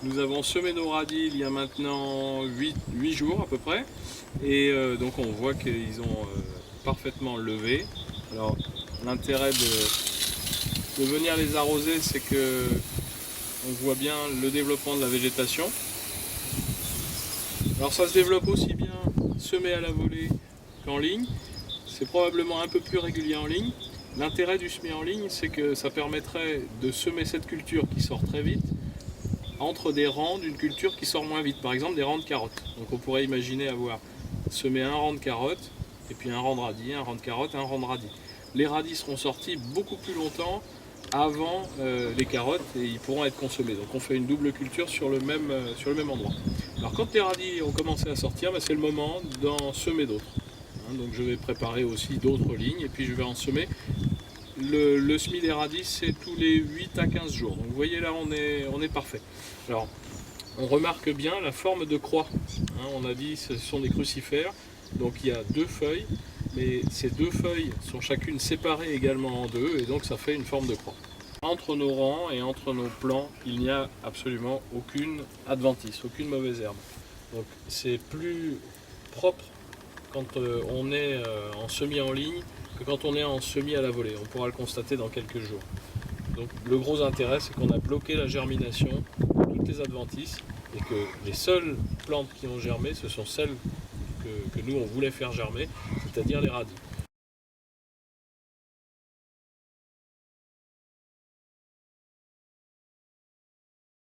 Nous avons semé nos radis il y a maintenant 8 jours à peu près. Et donc on voit qu'ils ont parfaitement levé. Alors l'intérêt de venir les arroser, c'est que on voit bien le développement de la végétation. Alors ça se développe aussi bien semé à la volée qu'en ligne. C'est probablement un peu plus régulier en ligne. L'intérêt du semis en ligne, c'est que ça permettrait de semer cette culture qui sort très vite entre des rangs d'une culture qui sort moins vite. Par exemple des rangs de carottes. Donc on pourrait imaginer avoir semé un rang de carottes, et puis un rang de radis, un rang de carottes, un rang de radis. Les radis seront sortis beaucoup plus longtemps avant les carottes et ils pourront être consommés. Donc on fait une double culture sur le même endroit. Alors quand les radis ont commencé à sortir, c'est le moment d'en semer d'autres. Donc je vais préparer aussi d'autres lignes et puis je vais en semer. Le semis des radis, c'est tous les 8 à 15 jours. Donc vous voyez là, on est parfait. Alors on remarque bien la forme de croix. On a dit que ce sont des crucifères. Donc il y a deux feuilles, mais ces deux feuilles sont chacune séparées également en deux, et donc ça fait une forme de croix. Entre nos rangs et entre nos plants, il n'y a absolument aucune adventice, aucune mauvaise herbe. Donc c'est plus propre quand on est en semis en ligne que quand on est en semis à la volée. On pourra le constater dans quelques jours. Donc le gros intérêt, c'est qu'on a bloqué la germination de toutes les adventices et que les seules plantes qui ont germé, ce sont celles que nous on voulait faire germer, c'est-à-dire les radis.